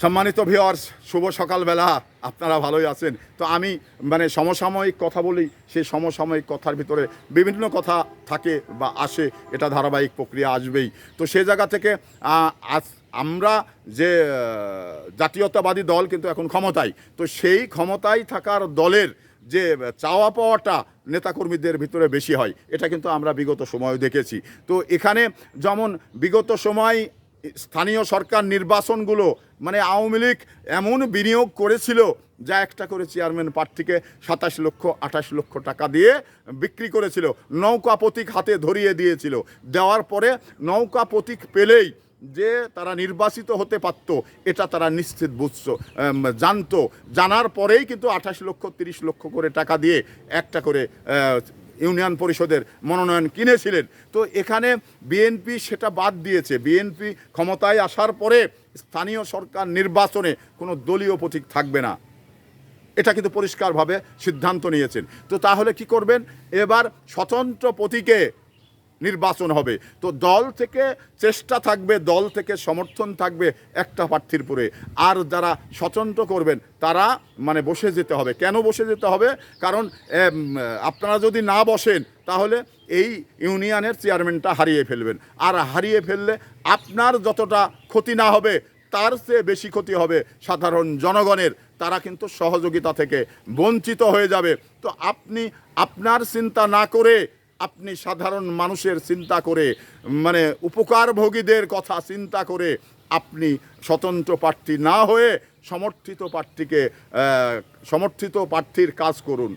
সম্মানিত ভিউয়ার্স, শুভ সকালবেলা। আপনারা ভালোই আছেন? তো আমি সমসাময়িক কথা বলি, সেই সমসাময়িক কথার ভিতরে বিভিন্ন কথা থাকে বা আসে, এটা ধারাবাহিক প্রক্রিয়া আসবেই। তো সে জায়গা থেকে আজ আমরা যে জাতীয়তাবাদী দল কিন্তু এখন ক্ষমতায়, তো সেই ক্ষমতায় থাকার দলের যে চাওয়া পাওয়াটা নেতাকর্মীদের ভিতরে বেশি হয়, এটা কিন্তু আমরা বিগত সময় দেখেছি। তো এখানে যেমন বিগত সময় স্থানীয় সরকার নির্বাচনগুলো আওয়ামী লীগ এমন বিনিয়োগ করেছিল, যা একটা করে চেয়ারম্যান প্রার্থীকে 27 লক্ষ 28 লক্ষ টাকা দিয়ে বিক্রি করেছিল, নৌকা প্রতীক হাতে ধরিয়ে দিয়েছিল। দেওয়ার পরে নৌকা প্রতীক পেলেই যে তারা নির্বাচিত হতে পারত, এটা তারা নিশ্চিত জানতো। জানার পরেই কিন্তু 28 লক্ষ 30 লক্ষ করে টাকা দিয়ে একটা করে ইউনিয়ন পরিষদের মনোনয়ন কিনেছিলেন। তো এখানে বিএনপি সেটা বাদ দিয়েছে। বিএনপি ক্ষমতায় আসার পরে স্থানীয় সরকার নির্বাচনে কোনো দলীয় প্রতীক থাকবে না, এটা কিন্তু পরিষ্কারভাবে সিদ্ধান্ত নিয়েছেন। তো তাহলে কি করবেন? এবার স্বতন্ত্র প্রতীকে নির্বাচন হবে। তো দল থেকে চেষ্টা থাকবে, দল থেকে সমর্থন থাকবে একটা প্রার্থীর পরে। আর যারা স্বতন্ত্র করবেন তারা বসে যেতে হবে। কেন বসে যেতে হবে? কারণ আপনারা যদি না বসেন তাহলে এই ইউনিয়নের চেয়ারম্যানটা হারিয়ে ফেলবেন। আর হারিয়ে ফেললে আপনার যতটা ক্ষতি না হবে, তার চেয়ে বেশি ক্ষতি হবে সাধারণ জনগণের। তারা কিন্তু সহযোগিতা থেকে বঞ্চিত হয়ে যাবে। তো আপনি আপনার চিন্তা না করে, আপনি সাধারণ মানুষের চিন্তা করে, উপকারভোগীদের কথা চিন্তা করে আপনি স্বতন্ত্র প্রার্থী না হয়ে সমর্থিত প্রার্থীর কাজ করুন।